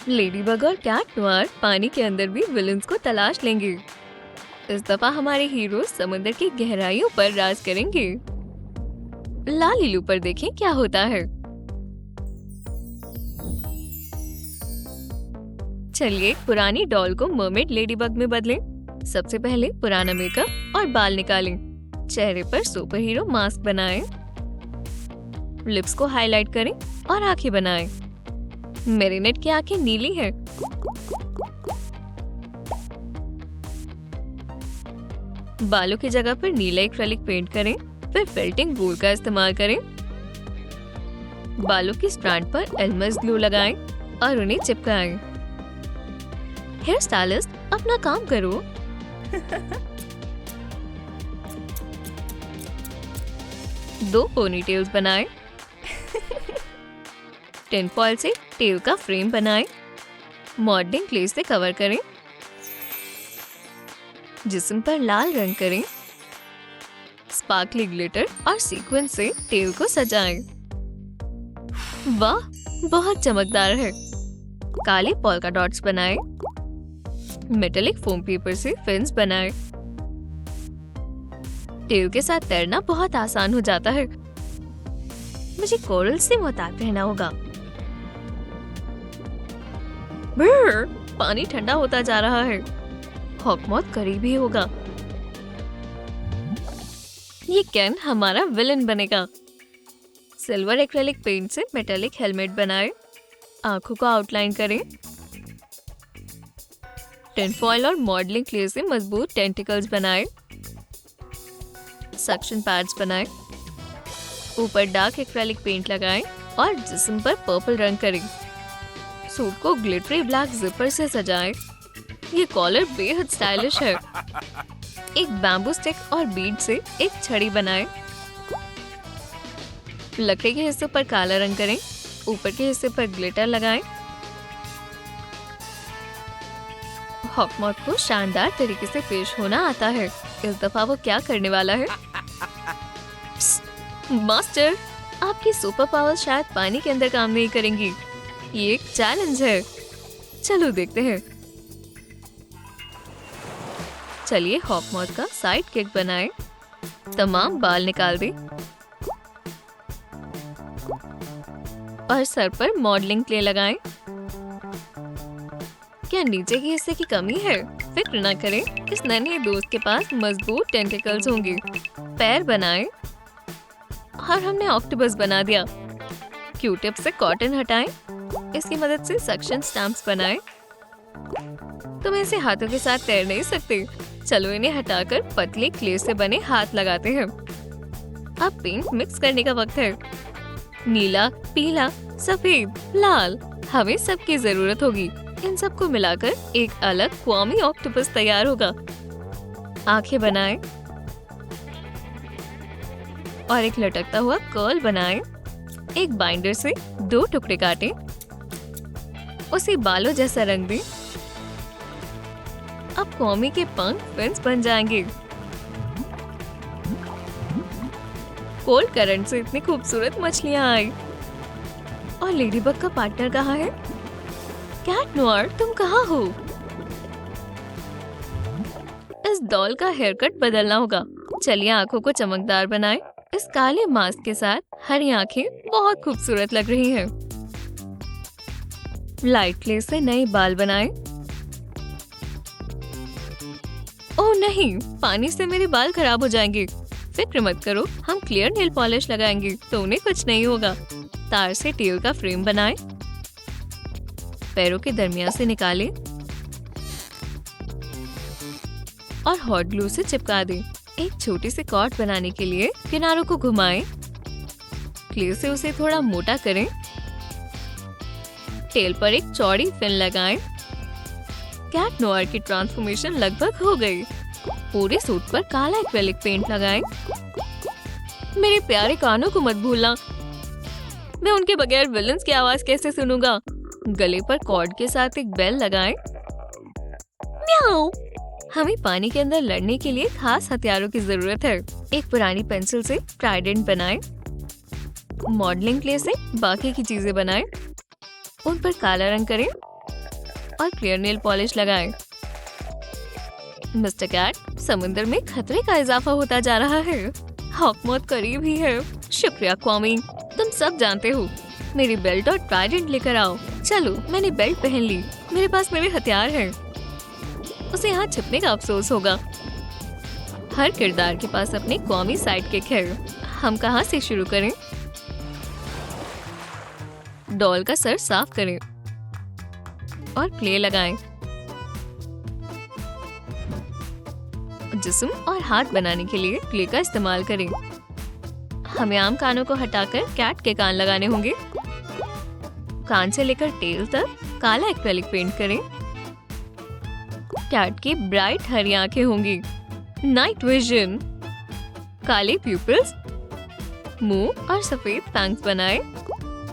Ladybug और cat Noire पानी के अंदर भी विलन्स को तलाश लेंगे। इस दफा हमारे हीरो समुद्र की गहराइयों पर राज करेंगे। लालीलू पर देखें क्या होता है। चलिए पुरानी डॉल को मरमेड लेडीबग में बदलें। सबसे पहले पुराना मेकअप और बाल निकालें। चेहरे पर सुपर हीरो मास्क बनाएं। लिप्स को हाईलाइट करें और आंखें बनाएं। मेरीनेट की आंखें नीली हैं। बालों की जगह पर नीला एक्रेलिक पेंट करें। फिर फेल्टिंग वूल का इस्तेमाल करें। बालों की स्ट्रैंड पर एल्मस ग्लू लगाएं और उन्हें चिपकाएं। हेयर स्टाइलिस्ट अपना काम करो। दो पोनीटेल्स बनाएं। टिन फॉइल से टेल का फ्रेम बनाएं। मॉडलिंग क्ले से कवर करें। जिस्म पर लाल रंग करें। स्पार्कली ग्लिटर और सीक्वेंस से टेल को सजाएं। वाह, बहुत चमकदार है। काले पोल्का डॉट्स बनाएं। मेटेलिक फोम पेपर से फिन्स बनाएं। टेल के साथ तैरना बहुत आसान हो जाता है। मुझे कोरल से मोहतात रहना होगा। ब्रर, पानी ठंडा होता जा रहा है। हॉकमॉथ करीब ही होगा। ये कैन हमारा विलन बनेगा। सिल्वर एक्रेलिक पेंट से मेटेलिक हेलमेट बनाएं। आंखों को आउटलाइन करें। टिन फॉइल और मॉडलिंग क्ले से मजबूत टेंटिकल्स बनाएं। सक्शन पैड्स बनाएं। ऊपर डार्क एक्रेलिक पेंट लगाएं और जिस्म पर पर्पल रंग करें। सूट को ग्लिटरी ब्लैक जिपर से सजाएं। ये कॉलर बेहद स्टाइलिश है। एक बैम्बू स्टिक और बीड से एक छड़ी बनाएं। लकड़ी के हिस्से पर काला रंग करें। ऊपर के हिस्से पर ग्लिटर लगाएं। हॉकमॉथ को शानदार तरीके से पेश होना आता है। इस दफा वो क्या करने वाला है? मास्टर, आपकी सुपर पावर शायद पानी के अंदर काम नहीं करेंगी। ये एक चैलेंज है। चलो देखते हैं। चलिए हॉकमॉथ का साइड किक बनाएं। तमाम बाल निकाल दें और सर पर मॉडलिंग क्ले लगाएं। क्या नीचे के हिस्से की कमी है? फिक्र न करें, इस नन्हे दोस्त के पास मजबूत टेंटिकल्स होंगे। पैर बनाएं और हमने ऑक्टोपस बना दिया। क्यूटिप से कॉटन हटाएं। इसकी मदद से सक्शन स्टैम्प्स बनाएं। तुम ऐसे हाथों के साथ तैर नहीं सकते। चलो इन्हें हटाकर पतले क्ले से बने हाथ लगाते हैं। अब पेंट मिक्स करने का वक्त है। नीला, पीला, सफेद, लाल, हमें सबकी जरूरत होगी। इन सबको मिलाकर एक अलग क्वामी ऑक्टोपस तैयार होगा। आंखें बनाएं और एक लटकता हुआ कर्ल बनाएं। एक बाइंडर से दो टुकड़े काटें। उसे बालों जैसा रंग दें। अब कॉमी के पंख फिन्स बन जाएंगे। कोल्ड करंट से इतनी खूबसूरत मछलियां आई। और लेडीबग का पार्टनर कहाँ है? कैट नोयर, तुम कहाँ हो? इस डॉल का हेयर कट बदलना होगा। चलिए आंखों को चमकदार बनाएं। इस काले मास्क के साथ हरी आंखें बहुत खूबसूरत लग रही हैं। लाइट क्ले से नए बाल बनाएं। ओह नहीं, पानी से मेरे बाल खराब हो जाएंगे। फिक्र मत करो, हम क्लियर नेल पॉलिश लगाएंगे तो उन्हें कुछ नहीं होगा। तार से टेल का फ्रेम बनाएं। पैरों के दरमियान से निकालें और हॉट ग्लू से चिपका दें। एक छोटी सी कॉर्ड बनाने के लिए किनारों को घुमाएं। क्ले से उसे थोड़ा मोटा करें। टेल पर एक चौड़ी फिन लगाएं। कैट नोयर की ट्रांसफॉर्मेशन लगभग हो गई। पूरे सूट पर काला एक्रेलिक पेंट लगाएं। मेरे प्यारे कानों को मत भूलना। मैं उनके बगैर विलन्स की आवाज कैसे सुनूंगा? गले पर कॉर्ड के साथ एक बेल लगाएं। म्याऊ। हमें पानी के अंदर लड़ने के लिए खास हथियारों की जरूरत है। एक पुरानी पेंसिल से ट्राइडेंट बनाएं। मॉडलिंग क्ले से बाकी की चीजें बनाएं। उन पर काला रंग करें। और क्लियर नेल पॉलिश लगाएं। मिस्टर कैट, समुद्र में खतरे का इजाफा होता जा रहा है। हॉकमॉथ करीब ही है। शुक्रिया क्वामी, तुम सब जानते हो। मेरी बेल्ट और ट्राइडेंट लेकर आओ। चलो, मैंने बेल्ट पहन ली। मेरे पास मेरे हथियार हैं। उसे यहाँ छिपने का अफसोस होगा। हर किरदार के पास अपने क्वामी साइडकिक है। हम कहाँ से शुरू करें? डॉल का सर साफ करें और क्ले लगाएं। जिस्म और हाथ बनाने के लिए क्ले का इस्तेमाल करें। हमें आम कानों को हटाकर कैट के कान लगाने होंगे। कान से लेकर टेल तक काला एक्रेलिक पेंट करें। कैट की ब्राइट हरी आंखें होंगी। Night vision. काले प्यूपिल्स, मुंह और सफेद फैंग्स बनाएं।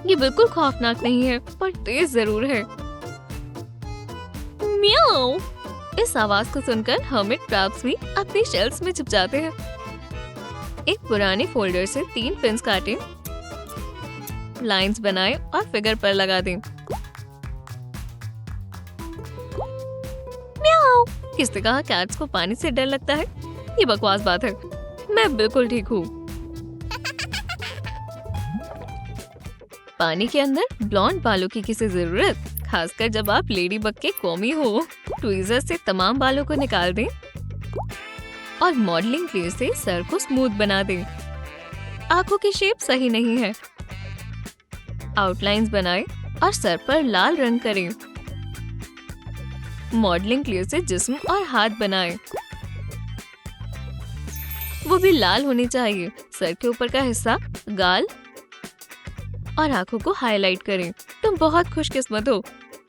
ये बिल्कुल खौफनाक नहीं है, पर तेज जरूर है। म्याऊ। इस आवाज को सुनकर हर्मिट क्रैब्स भी अपनी शेल्स में छुप जाते हैं। एक पुराने फोल्डर से 3 पिन्स काटें, लाइंस बनाएं और फिगर पर लगा दें। म्याऊ। किसने कहा कैट्स को पानी से डर लगता है? ये बकवास बात है। मैं बिल्कुल ठीक हूँ। पानी के अंदर ब्लॉन्ड बालों की किसी जरूरत, खासकर जब आप लेडी बग के क्वामी हो। ट्वीजर से तमाम बालों को निकाल दें और मॉडलिंग क्ले से सर को स्मूथ बना दें। आंखों की शेप सही नहीं है। आउटलाइंस बनाएं और सर पर लाल रंग करें। मॉडलिंग क्ले से जिस्म और हाथ बनाएं। वो भी लाल होनी चाहिए। सर के ऊपर का हिस्सा, गाल और आंखों को हाईलाइट करें। तुम बहुत खुशकिस्मत हो।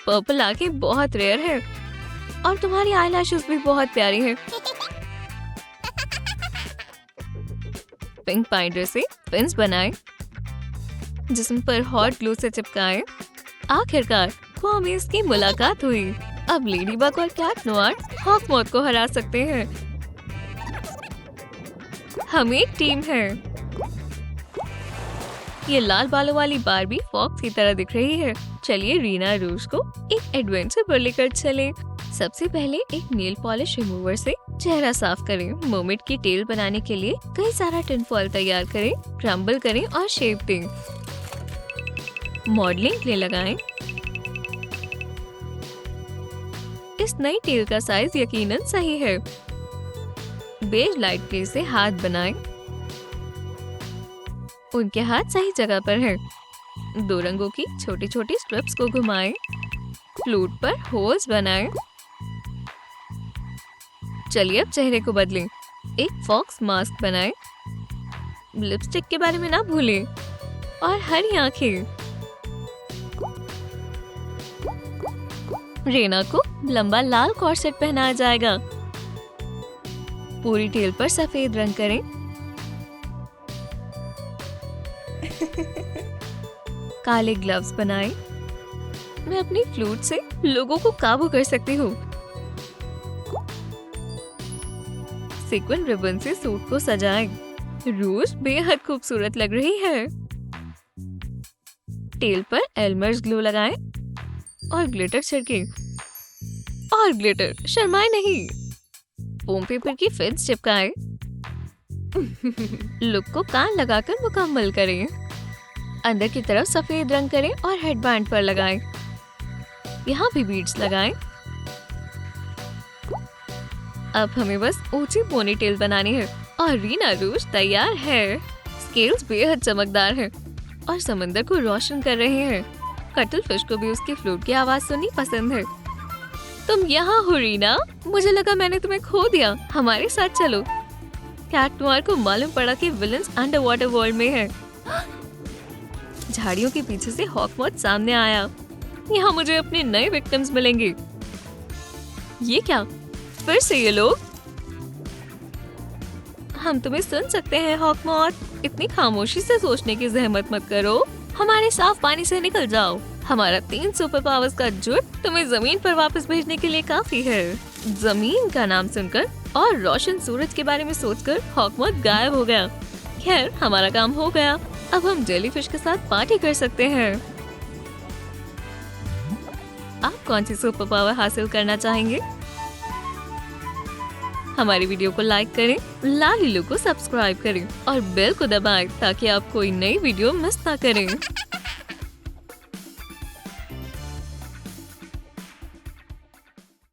पर्पल आंखें बहुत रेयर है और तुम्हारी आईलैशेस भी बहुत प्यारी हैं। पिंक पाउडर से पिन्स बनाएं। जिस्म पर हॉट ग्लू से चिपकाएं। आखिरकार क्वामीज की मुलाकात हुई। अब लेडी बग और कैट नोआर हॉकमॉथ को हरा सकते हैं। हम एक टीम है। ये लाल बालों वाली बारबी फॉक्स की तरह दिख रही है। चलिए रीना रूज को एक एडवेंचर पर लेकर चलें। सबसे पहले एक नेल पॉलिश रिमूवर से चेहरा साफ करें। मर्मेड की टेल बनाने के लिए कई सारा टिन फॉइल तैयार करें, क्रम्बल करें और शेप दें। मॉडलिंग क्ले लगाएं। इस नई टेल का साइज यकीनन सही है। बेज लाइट क्ले से हाथ बनाएं। उनके हाथ सही जगह पर हैं। 2 रंगों की छोटी छोटी स्ट्रिप्स को घुमाएं। फ्लूट पर होल्स बनाएं। चलिए अब चेहरे को बदलें। एक फॉक्स मास्क बनाएं। लिपस्टिक के बारे में ना भूलें और हरी आंखें। रेना को लंबा लाल कॉर्सेट पहनाया जाएगा। पूरी टेल पर सफेद रंग करें। काले ग्लव्स बनाएं। मैं अपनी फ्लूट से लोगों को काबू कर सकती हूँ। सीक्वेंट रिबन से सूट को सजाएं। रूज बेहद खूबसूरत लग रही है। टेल पर एल्मर्स ग्लू लगाएं और ग्लिटर छिड़कें। और ग्लिटर, शर्माए नहीं। फोम पेपर की फिन्स चिपकाएं। लुक को कान लगाकर मुकम्मल करें। अंदर की तरफ सफेद रंग करें और हेडबैंड पर लगाएं। यहाँ भी बीड्स लगाएं। अब हमें बस ऊंची पोनीटेल बनानी है और रीना रूज तैयार है। स्केल्स बेहद चमकदार हैं और समंदर को रोशन कर रहे हैं। कटल फिश को भी उसकी फ्लूट की आवाज सुननी पसंद है। तुम यहाँ हो रीना? मुझे लगा मैंने तुम्हें खो दिया। हमारे साथ चलो। कैट नोआर को मालूम पड़ा कि विलन्स अंडर वाटर वर्ल्ड में है। झाड़ियों के पीछे से हॉकमॉथ सामने आया। यहाँ मुझे अपने नए विक्टिम्स मिलेंगे। ये क्या? फिर से ये लोग? हम तुम्हें सुन सकते हैं हॉकमॉथ। इतनी खामोशी से सोचने की जहमत मत करो। हमारे साफ पानी से निकल जाओ। हमारा 3 सुपर पावर्स का जुट तुम्हें जमीन पर वापस भेजने के लिए काफी है। जमीन का नाम सुनकर और रोशन सूरज के बारे में सोचकर हॉकमॉथ गायब हो गया। खैर, हमारा काम हो गया। अब हम जेलीफिश के साथ पार्टी कर सकते हैं। आप कौन सी सुपर पावर हासिल करना चाहेंगे? हमारी वीडियो को लाइक करें, लाल लिलो को सब्सक्राइब करें और बेल को दबाएं ताकि आप कोई नई वीडियो मिस ना करें।